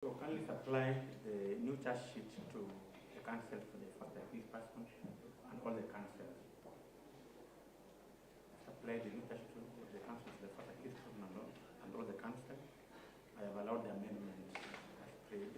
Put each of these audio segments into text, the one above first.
So kindly supply the new charge sheet to the council for the this person and all the councils. Supply the new charge sheet to the council for the this person and all the council. I have allowed the amendment as prayed.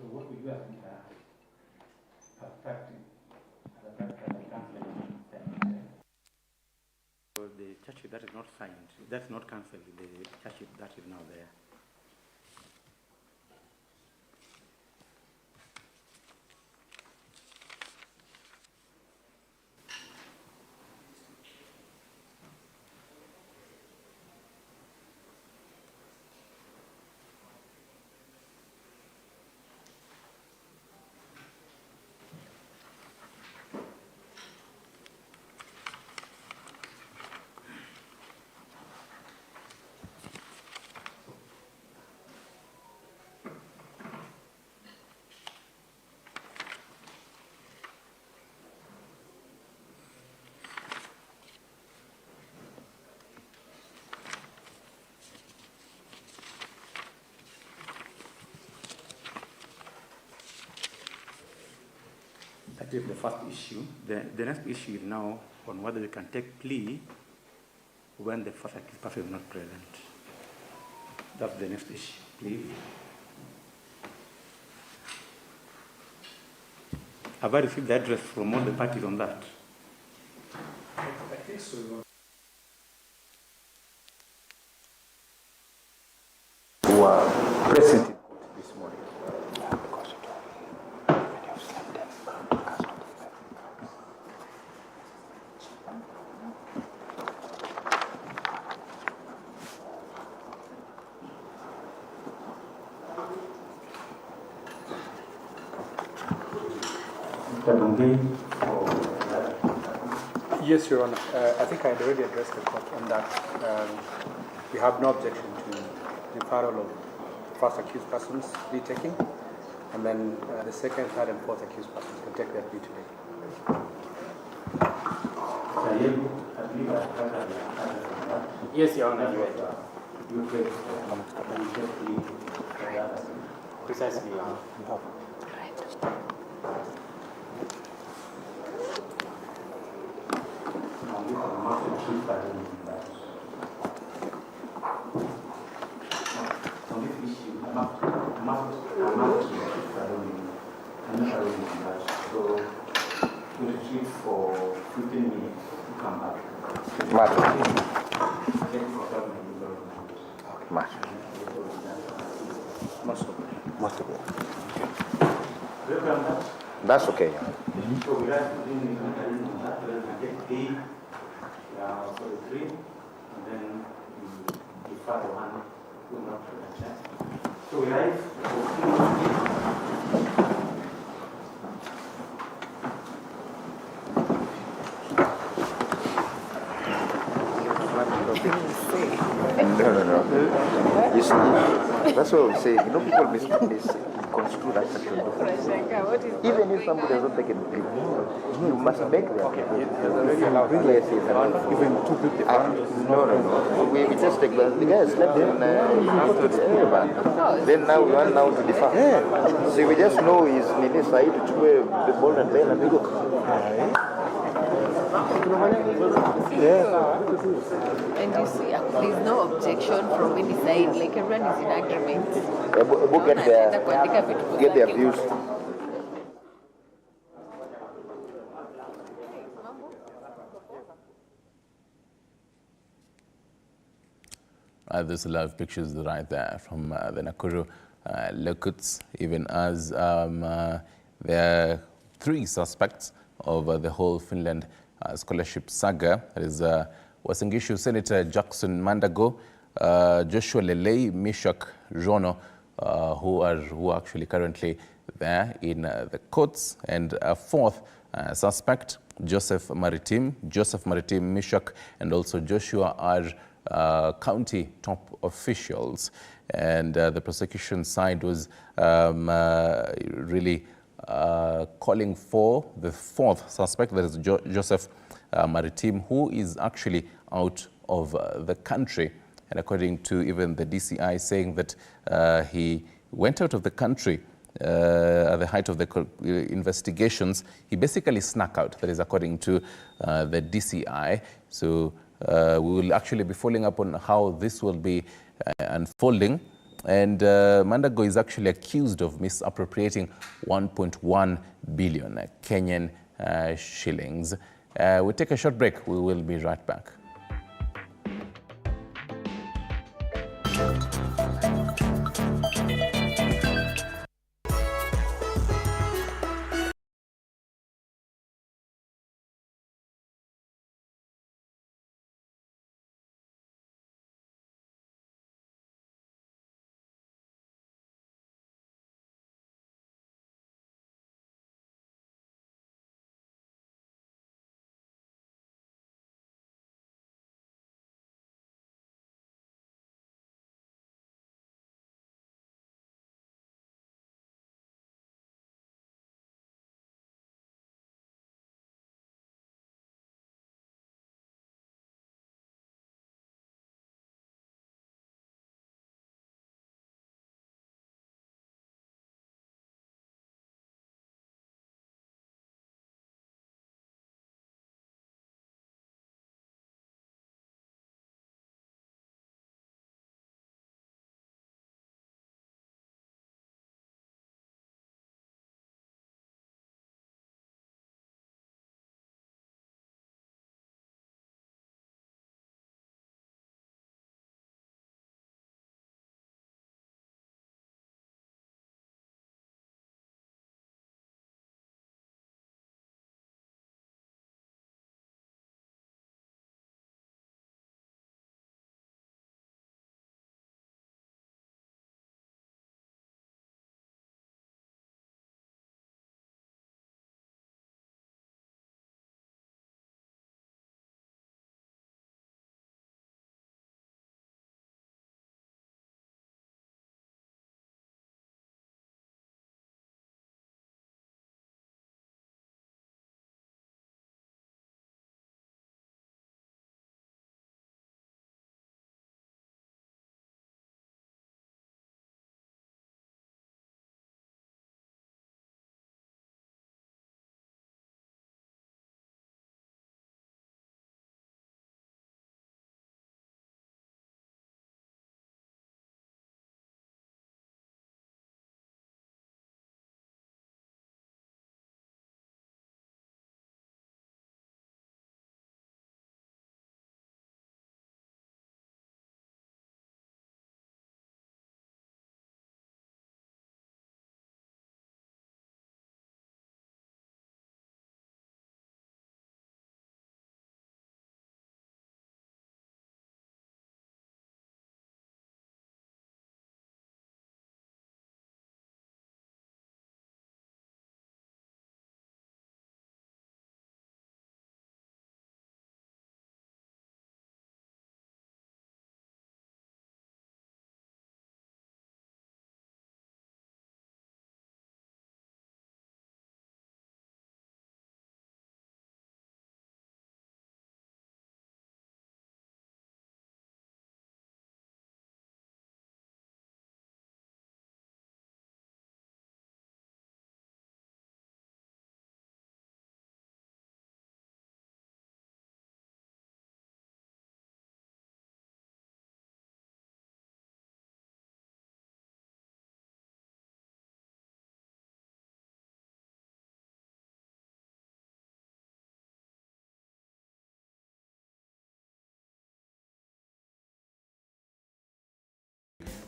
So what we do as we are abstracting, so the charge sheet that is not signed, that's not cancelled, the charge sheet that is now there. That is the first issue. The next issue is now on whether we can take plea when the first accused person is not present. That's the next issue, please. Have I received the address from all the parties on that? I think so. Who are present in court this morning. Yes, Your Honor. I think I had already addressed the court on that. We have no objection to the referral of first accused persons plea taking, and then the second, third, and fourth accused persons can take their plea today. Yes, Your Honor. Precisely, Your Honor. So we retreat for 15 minutes to come back. That's okay. So we are putting that get A for the 3, and then the father one will not present. So we have No. You see, that's what we say. You know, people misconstrue that section. Even if somebody doesn't take a plea, you must make them. Okay, you're already allowed. Yes, even two people. No. We just take the guy slept in then now we want now to defer. Yeah. So we just know his name side to the ball and then and we go. And you see, there's no objection from any side, like everyone is in agreement. We'll get their views. There's a lot of pictures right there from the Nakuru lookouts, even as there are 3 suspects of the whole Finland scholarship saga. That is Uasin Gishu Senator Jackson Mandago, Joshua Lelei, Mishak Rono, who are actually currently there in the courts, and a fourth suspect, Joseph Maritim, Mishak, and also Joshua are county top officials. And the prosecution side was really calling for the fourth suspect, that is Joseph Maritim, who is actually out of the country. And according to even the DCI, saying that he went out of the country at the height of the investigations. He basically snuck out, that is according to the DCI. So we will actually be following up on how this will be unfolding. And Mandago is actually accused of misappropriating 1.1 billion Kenyan shillings. We'll take a short break. We will be right back.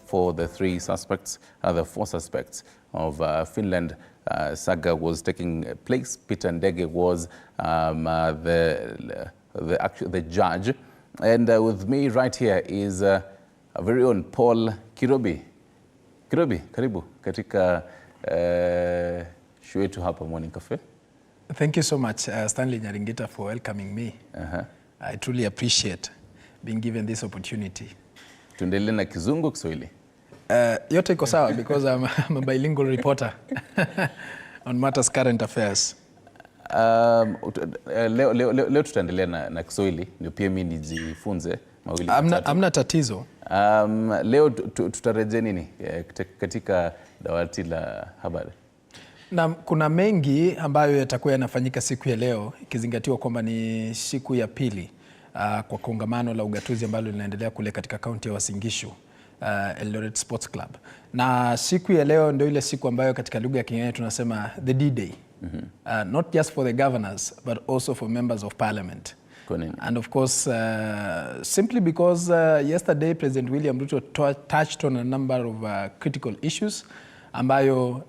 For the four suspects of Finland saga was taking place. Peter Ndege was the judge. And with me right here is a very own Paul Kirobi. Kirobi, karibu katika show yetu hapa Morning Cafe. Thank you so much, Stanley Nyaringita, for welcoming me. I truly appreciate being given this opportunity. Tuendelee na Kizungu, Kiswahili? Yote iko sawa because I'm a bilingual reporter on matters current affairs. Leo tutaendelea na Kiswahili ndio pia mimi nijifunze mawili matatu. Amna tatizo. Leo tutarejea nini katika dawati la habari? Na kuna mengi ambayo yatakuwa yanafanyika siku ya leo ikizingatiwa kwamba ni siku ya pili kwa kongamano la ugatuzi ambalo linaendelea kule katika kaunti ya Uasin Gishu, Eldoret Sports Club. Na siku ya leo ndio ile siku ambayo katika lugha ya Kiingereza tunasema the D-Day. Not just for the governors but also for members of parliament. And of course, simply because yesterday President William Ruto touched on a number of critical issues ambayo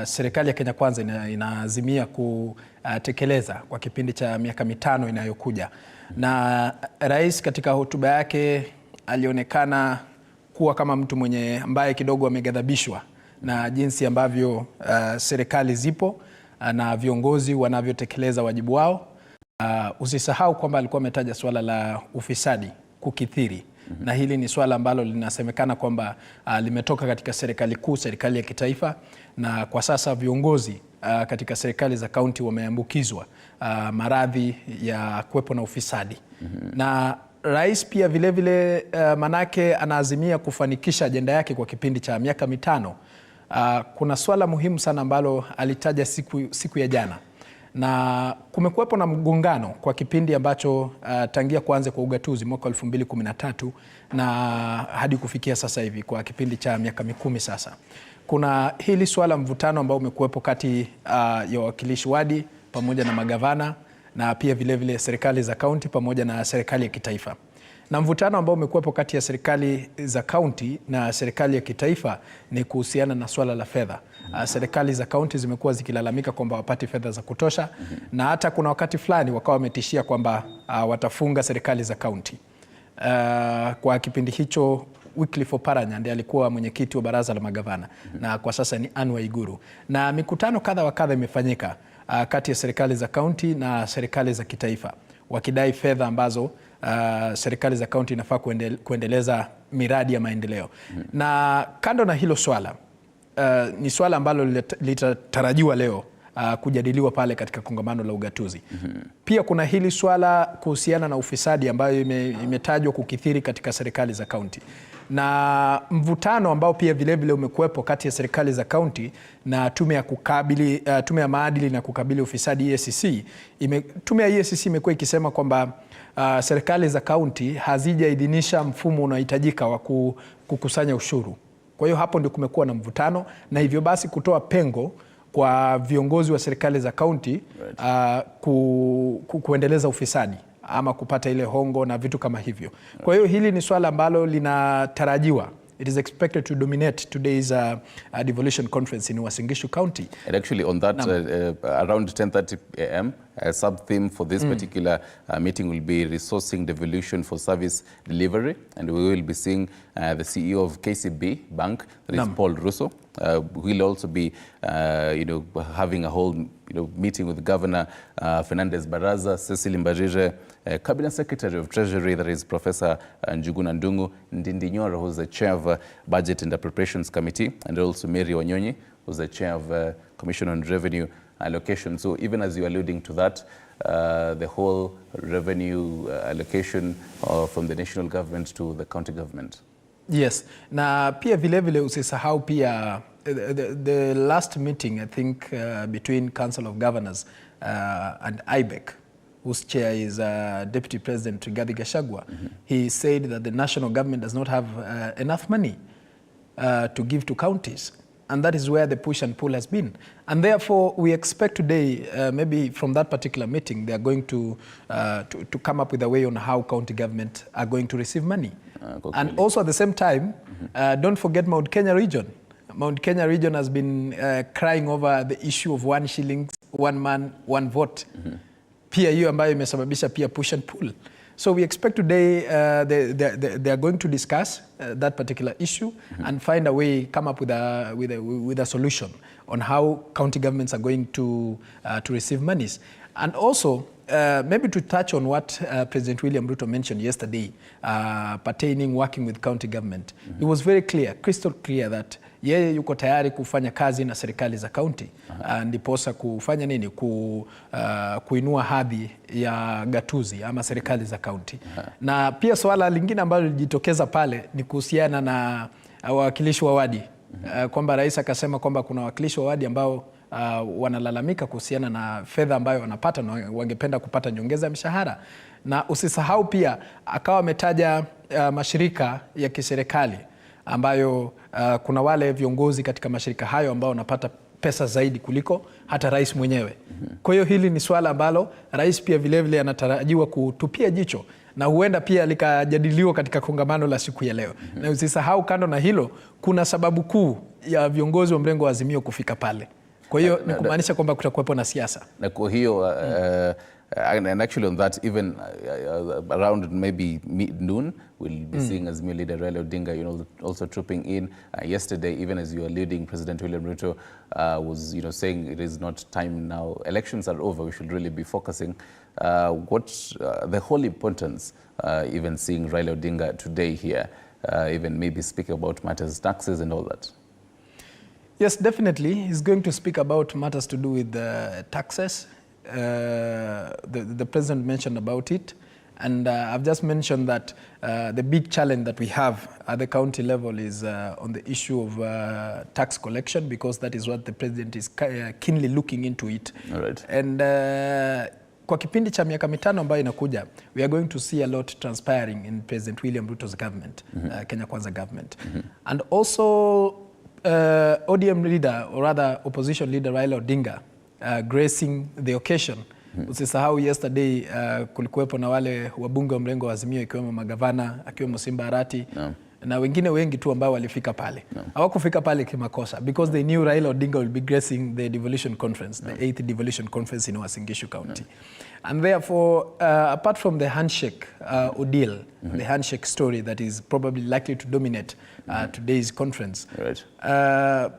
serikali ya Kenya Kwanza inaazimia kutekeleza kwa kipindi cha miaka mitano inayokuja. Na rais katika hotuba yake alionekana kuwa kama mtu ambaye kidogo ameghadhabishwa na jinsi ambavyo serikali zipo na viongozi wanavyotekeleza wajibu wao. Usisahau kwamba alikuwa ametaja swala la ufisadi kukithiri. Na hili ni swala ambalo linasemekana kwamba limetoka katika serikali kuu, serikali ya kitaifa, na kwa sasa viongozi katika serikali za kaunti wameambukizwa maradhi ya kuwepo na ufisadi. Na rais pia vilevile manake anaazimia kufanikisha ajenda yake kwa kipindi cha miaka mitano. Kuna swala muhimu sana ambalo alitaja siku ya jana. Na kumekuwepo na mgongano kwa kipindi ambacho tangia kuanza kwa ugatuzi mwaka 2013 na hadi kufikia sasa hivi kwa kipindi cha miaka 10 sasa. Kuna hili swala mvutano ambao umekuwepo kati ya wawakilishi wadi pamoja na magavana na pia vilevile serikali za kaunti pamoja na serikali ya kitaifa. Na mvutano ambao umekuwepo kati ya serikali za kaunti na serikali ya kitaifa ni kuhusiana na swala la fedha. Serikali za kaunti zimekuwa zikilalamika kwamba wapati fedha za kutosha, na hata kuna wakati fulani wakawa wametishia kwamba watafunga serikali za kaunti. Kwa kipindi hicho Wycliffe Oparanya ndiye alikuwa mwenyekiti wa baraza la magavana na kwa sasa ni Anne Waiguru. Na mikutano kadha wa kadha imefanyika kati ya serikali za kaunti na serikali za kitaifa wakidai fedha ambazo serikali za kaunti inafaa kuendeleza miradi ya maendeleo. Na kando na hilo swala, ni swala ambalo litatarajiwa leo kujadiliwa pale katika kongamano la ugatuzi. Pia kuna hili swala kuhusiana na ufisadi ambayo imetajwa kukithiri katika serikali za kaunti. Na mvutano ambao pia vilevile umekuwepo kati ya serikali za kaunti na tume ya maadili na kukabili ufisadi EACC. Tume ya EACC imekuwa ikisema kwamba serikali za kaunti hazijaidhinisha mfumo unaohitajika wa kukusanya ushuru. Kwa hiyo hapo ndio kumekuwa na mvutano, na hivyo basi kutoa pengo kwa viongozi wa serikali za kaunti kuendeleza ufisadi ama kupata ile hongo na vitu kama hivyo. Kwa hiyo hili ni swala ambalo linatarajiwa. It is expected to dominate today's devolution conference in Uasin Gishu County. And actually on that, around 10:30 a.m., a sub-theme for this particular meeting will be resourcing devolution for service delivery. And we will be seeing the CEO of KCB Bank, that is Paul Russo. We'll also be, having a whole, meeting with Governor Fernandez Baraza, Cecily Mbarire, Cabinet Secretary of Treasury, that is Professor Njuguna Ndungu, Ndindi Nyoro, who's the chair of Budget and Appropriations Committee, and also Mary Wanyonyi, who's the chair of Commission on Revenue Allocation. So even as you're alluding to that, the whole revenue allocation from the national government to the county government. Yes, na pia vilevile usisahau pia the last meeting, I think, between Council of Governors and IBEC, whose chair is Deputy President Rigathi Gachagua. He said that the national government does not have enough money to give to counties. And that is where the push and pull has been. And therefore, we expect today, maybe from that particular meeting, they are going to come up with a way on how county government are going to receive money. And also at the same time, don't forget Mount Kenya region. Mount Kenya region has been crying over the issue of 1 shilling, 1 man, 1 vote. Pia hiyo ambayo imesababisha pia push and pull. So we expect today they are going to discuss that particular issue and find a way, come up with a solution on how county governments are going to receive monies. And also, maybe to touch on what President William Ruto mentioned yesterday pertaining working with county government. It was very clear, crystal clear that yeye yuko tayari kufanya kazi na serikali za county ndiposa kufanya nini, kuinua hadhi ya gatuzi ama serikali za county. Na pia swala lingine ambalo lilijitokeza pale ni kuhusiana na wawakilishi wa wadi kwamba rais akasema kwamba kuna wawakilishi wa wadi ambao wanalalamika kuhusiana na fedha ambayo wanapata na wangependa kupata nyongeza ya mishahara. Na usisahau pia akawa ametaja mashirika ya kiserikali ambayo kuna wale viongozi katika mashirika hayo ambao wanapata pesa zaidi kuliko hata rais mwenyewe. Kwa hiyo hili ni swala ambalo rais pia vilevile anatarajiwa kutupia jicho na huenda pia likajadiliwa katika kongamano la siku ya leo. Na usisahau kando na hilo, kuna sababu kuu ya viongozi wa mrengo wa Azimio kufika pale. Kwa hiyo ni kumaanisha kwamba kutakuwepo na siasa. Na kwa hiyo and actually on that, even around maybe noon, we'll be seeing Azimio leader Raila Odinga, also trooping in. Yesterday, even as you were leading, President William Ruto was, saying it is not time now. Elections are over. We should really be focusing. What's the whole importance, even seeing Raila Odinga today here, even maybe speak about matters, taxes and all that? Yes, definitely. He's going to speak about matters to do with taxes. The president mentioned about it. And I've just mentioned that the big challenge that we have at the county level is on the issue of tax collection, because that is what the president is keenly looking into it. All right. And kwa kipindi cha miaka mitano ambayo inakuja, we are going to see a lot transpiring in President William Ruto's government, Kenya Kwanza government. And also ODM leader, or rather opposition leader Raila Odinga, gracing the occasion. Usisahau yesterday kulikuwepo na wale wabunge wa mrengo wa Azimio, ikiwemo magavana, akiwemo Simba Arati na wengine wengi tu ambao walifika pale. Hawakufika pale kimakosa, because they knew Raila Odinga will be gracing the devolution conference, the 8th devolution conference in Uasin Gishu County. And therefore, apart from the handshake ordeal, the handshake story that is probably likely to dominate today's conference,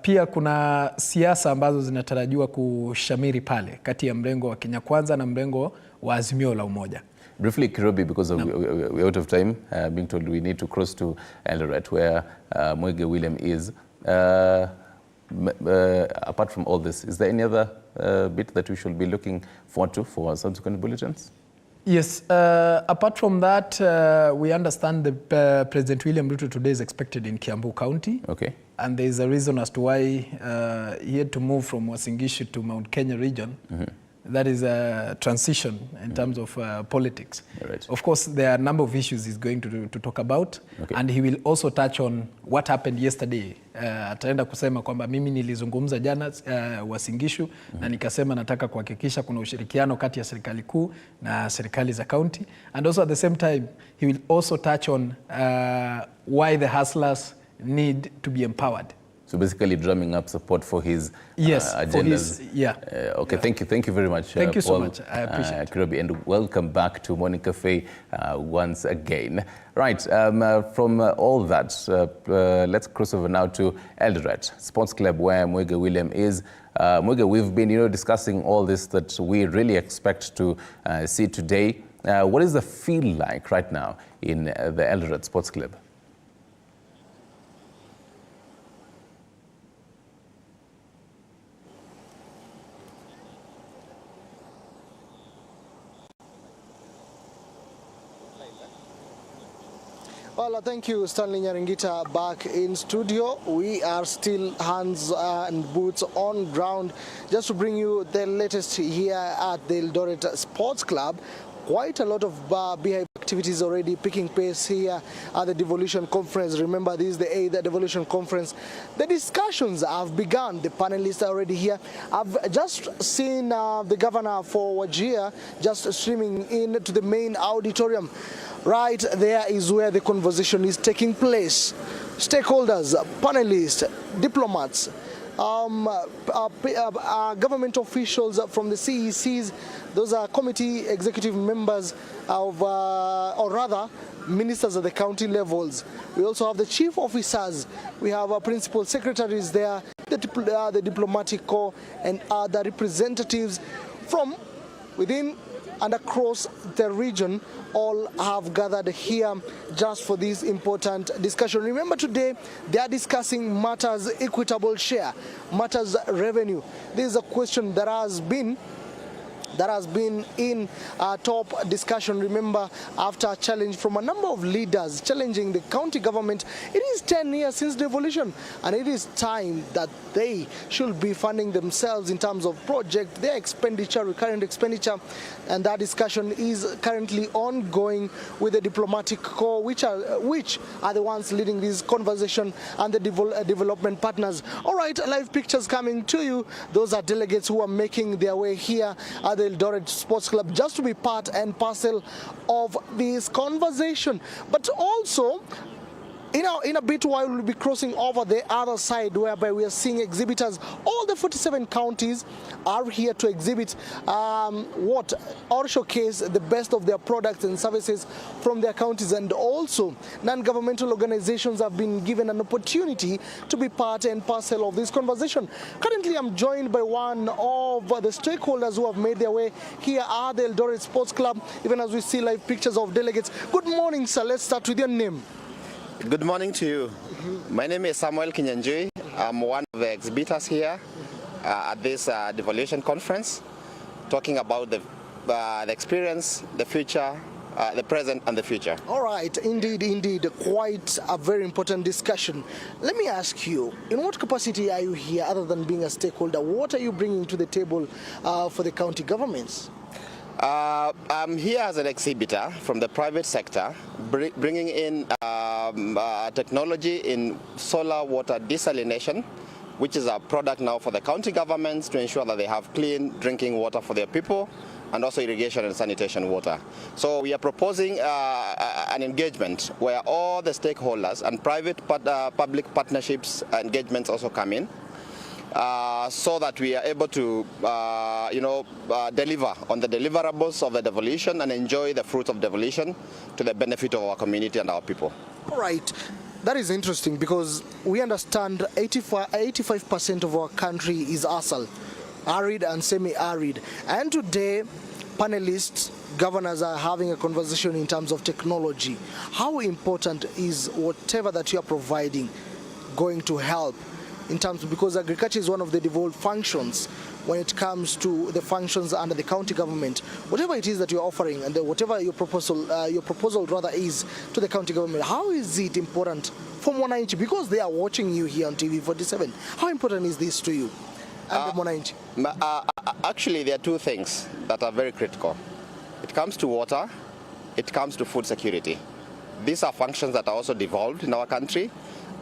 pia kuna siasa ambazo zinatarajiwa kushamiri pale kati ya mrengo wa Kenya Kwanza na mrengo wa Azimio la Umoja. Briefly, Kirobi, because we're out of time, being told we need to cross to Eldoret, where Mwege William is. Apart from all this, is there any other bit that we should be looking forward to for subsequent bulletins? Yes, apart from that, we understand that President William Ruto today is expected in Kiambu County. Okay. And there is a reason as to why he had to move from Uasin Gishu to Mount Kenya region. That is a transition in terms of politics. Right. Of course, there are a number of issues he's going to talk about. Okay. And he will also touch on what happened yesterday. Ataenda kusema kwamba mimi nilizungumza jana Uasin Gishu na nikasema nataka kuhakikisha kuna ushirikiano kati ya serikali kuu na serikali za county. And also at the same time, he will also touch on why the hustlers need to be empowered. So basically drumming up support for his agendas. For his, okay, thank you very much. Thank you so much. I appreciate it. Kirobi, and welcome back to Morning Cafe once again. Right, from all that, let's cross over now to Eldoret Sports Club, where Mwege William is. Mwege, we've been discussing all this that we really expect to see today. What is the feel like right now in the Eldoret Sports Club? Well, thank you, Stanley Nyaringita, back in studio. We are still hands and boots on ground just to bring you the latest here at the Eldoret Sports Club. Quite a lot of beehive activities already picking pace here at the devolution conference. Remember, this is the 8th devolution conference. The discussions have begun. The panelists are already here. I've just seen the governor for Wajir just streaming into the main auditorium. Right there is where the conversation is taking place. stakeholders, panelists, diplomats, government officials from the CECs, those are committee executive members of, or rather, ministers at the county levels. We also have the chief officers, we have our principal secretaries there, the diplomatic corps, and other representatives from within and across the region all have gathered here just for this important discussion. Remember, today they are discussing matters equitable share, matters revenue. This is a question that has been in top discussion. Remember, after a challenge from a number of leaders challenging the county government, it is 10 years since devolution, and it is time that they should be funding themselves in terms of project, their expenditure, recurrent expenditure, and that discussion is currently ongoing with the diplomatic corps, which are the ones leading this conversation, and the development partners. All right, live pictures coming to you. Those are delegates who are making their way here at the Eldoret Sports Club just to be part and parcel of this conversation. But also, in a bit while, we'll be crossing over the other side, whereby we are seeing exhibitors. All the 47 counties are here to exhibit or showcase the best of their products and services from their counties, and also non-governmental organizations have been given an opportunity to be part and parcel of this conversation. Currently, I'm joined by one of the stakeholders who have made their way here at the Eldoret Sports Club, even as we see live pictures of delegates. Good morning, sir. Let's start with your name. Good morning to you. My name is Samuel Kinyanjui. I'm one of the exhibitors here at this devolution conference, talking about the experience, the future, the present and the future. All right, indeed, quite a very important discussion. Let me ask you, in what capacity are you here other than being a stakeholder? What are you bringing to the table for the county governments? I'm here as an exhibitor from the private sector, bringing in technology in solar water desalination, which is a product now for the county governments to ensure that they have clean drinking water for their people, and also irrigation and sanitation water. So we are proposing an engagement where all the stakeholders and private public partnerships engagements also come in, so that we are able to deliver on the deliverables of the devolution and enjoy the fruits of devolution to the benefit of our community and our people. All right. That is interesting, because we understand 85% of our country is arid and semi-arid. And today, panelists, governors are having a conversation in terms of technology. How important is whatever that you are providing going to help in terms of, because agriculture is one of the devolved functions when it comes to the functions under the county government. Whatever it is that you're offering, and whatever your proposal rather is to the county government, how is it important for Mwananchi? Because they are watching you here on TV 47. How important is this to you and the Mwananchi? Actually, there are two things that are very critical. It comes to water, it comes to food security. These are functions that are also devolved in our country.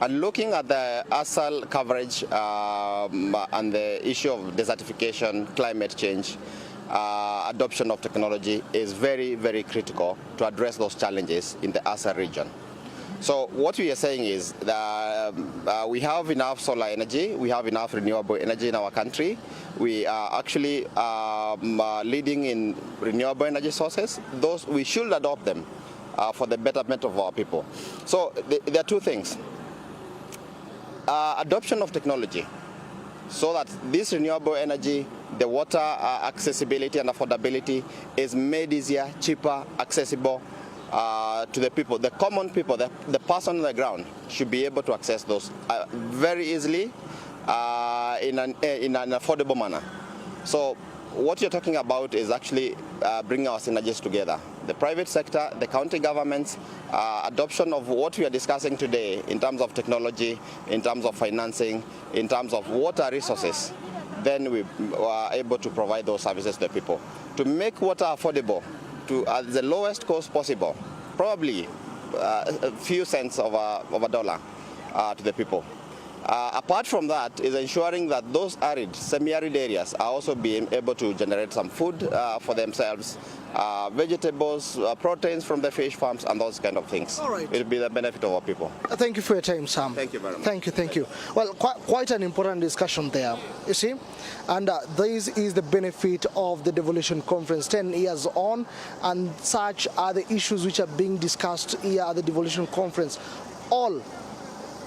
And looking at the ASAL coverage and the issue of desertification, climate change, adoption of technology is very, very critical to address those challenges in the ASAL region. So what we are saying is that we have enough solar energy, we have enough renewable energy in our country. We are actually leading in renewable energy sources. Those, we should adopt them for the betterment of our people. So there are two things. Adoption of technology, so that this renewable energy, the water accessibility and affordability is made easier, cheaper, accessible to the people. The common people, the person on the ground should be able to access those very easily in an affordable manner. So what you're talking about is actually bringing our synergies together. The private sector, the county governments, adoption of what we are discussing today in terms of technology, in terms of financing, in terms of water resources, then we are able to provide those services to the people. To make water affordable to at the lowest cost possible, probably a few cents of a dollar to the people. Apart from that is ensuring that those arid, semi-arid areas are also being able to generate some food for themselves, vegetables, proteins from the fish farms and those kind of things. All right. It will be the benefit of our people. Thank you for your time, Sam. Thank you very much. Thank you. Well, quite an important discussion there, you see. And this is the benefit of the devolution conference 10 years on, and such are the issues which are being discussed here at the devolution conference, all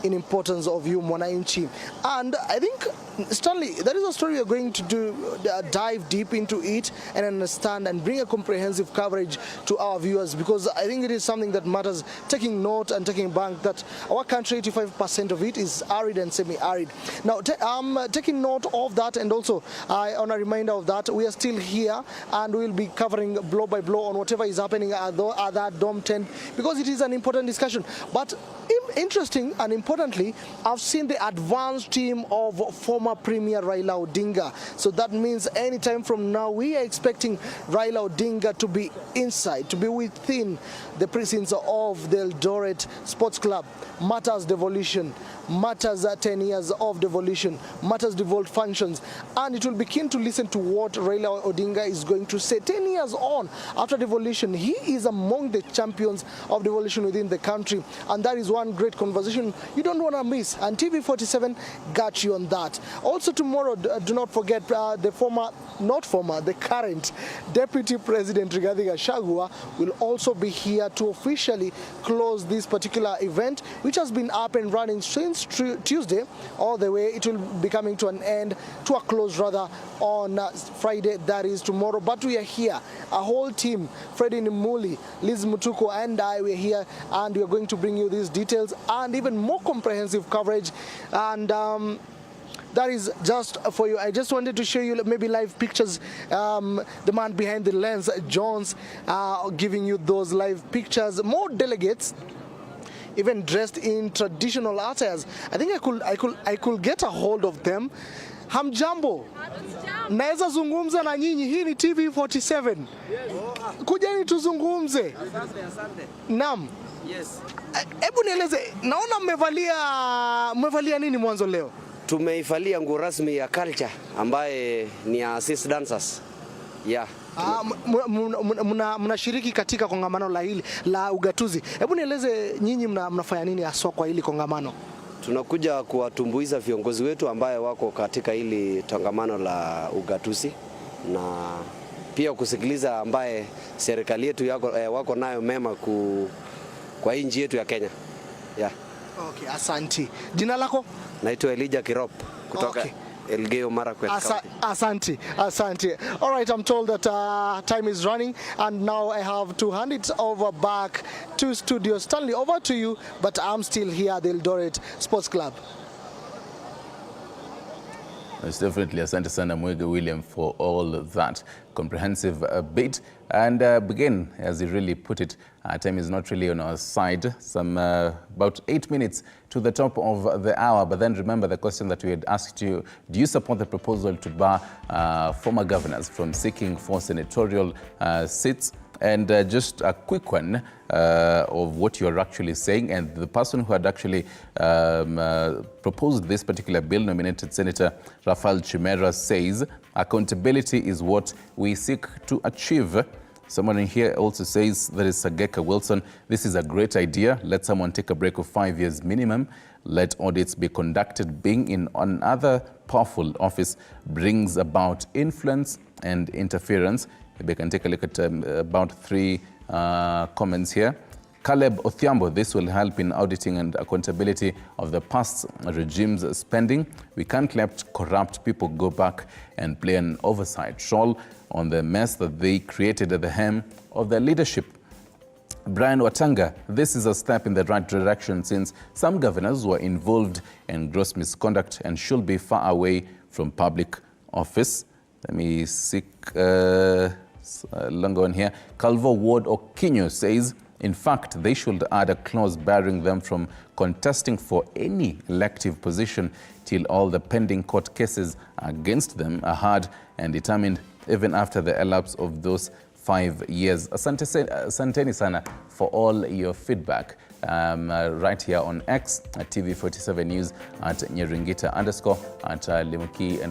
in importance of you mwananchi. And I think, Stanley, that is a story we are going to dive deep into it and understand and bring a comprehensive coverage to our viewers, because I think it is something that matters, taking note and taking bank that our country, 85% of it is arid and semi-arid. Now, taking note of that, and also on a reminder of that, we are still here and we will be covering blow by blow on whatever is happening at that Dome 10, because it is an important discussion. But interesting and importantly, I've seen the advanced team of former Premier Raila Odinga. So that means anytime from now, we are expecting Raila Odinga to be inside, to be within the precincts of the Eldoret Sports Club. Matters devolution, matters 10 years of devolution, matters devolved functions, and it will be keen to listen to what Raila Odinga is going to say 10 years on after devolution. He is among the champions of devolution within the country, and that is one great conversation you don't want to miss, and TV47 got you on that. Also tomorrow, do not forget the current Deputy President Rigathi Gachagua will also be here to officially close this particular event, which has been up and running since Tuesday all the way. It will be coming to an end, to a close rather, on Friday, that is tomorrow. But we are here, a whole team, Freddie Nimuli, Liz Mutuko and I, we are here, and we are going to bring you these details and even more comprehensive coverage. And that is just for you. I just wanted to show you maybe live pictures. The man behind the lens, Jones, giving you those live pictures. More delegates, even dressed in traditional attires. I think I could get a hold of them. Hamjambo, naweza zungumza na nyinyi. Hii ni TV47. Kujeni tuzungumze. Asante. Naam. Yes. Hebu nieleze, naona mmevalia nini mwanzo leo? Tumeivalia nguo rasmi ya culture ambaye ni ya sis dancers. Yeah. Mnashiriki katika kongamano la hili la ugatuzi. Hebu nieleze nyinyi mnafanya nini haswa kwa hili kongamano? Tunakuja kuwatumbuiza viongozi wetu ambaye wako katika hili kongamano la ugatuzi, na pia kusikiliza ambaye serikali yetu wako nayo mema kwa nchi yetu ya Kenya. Yeah. Okay, asanti. Jina lako? Naitwa Elijah Kirop kutoka Elgeyo Marakwet County. Asante. All right, I'm told that time is running, and now I have to hand it over back to Studio Stanley. Over to you, but I'm still here at the Eldoret Sports Club. It's definitely asante sana Mwege William for all that comprehensive bit. And begin, as you really put it, time is not really on our side. Some about 8 minutes to the top of the hour. But then remember the question that we had asked you: do you support the proposal to bar former governors from seeking for senatorial seats? And just a quick one of what you're actually saying. And the person who had actually proposed this particular bill, nominated Senator Raphael Chimera, says accountability is what we seek to achieve. Someone in here also says, that is Sageka Wilson, this is a great idea. Let someone take a break of 5 years minimum. Let audits be conducted. Being in another powerful office brings about influence and interference. Maybe I can take a look at about 3 comments here. Caleb Othiambo, this will help in auditing and accountability of the past regime's spending. We can't let corrupt people go back and play an oversight role on the mess that they created at the helm of their leadership. Brian Watanga, this is a step in the right direction since some governors were involved in gross misconduct and should be far away from public office. Let me seek longer on here. Calvo Ward Okinyo says, in fact, they should add a clause barring them from contesting for any elective position till all the pending court cases against them are heard and determined, even after the elapse of those 5 years. Asanteni sana for all your feedback. right here on X at TV47 News, at Nyaringita _ at Limuki _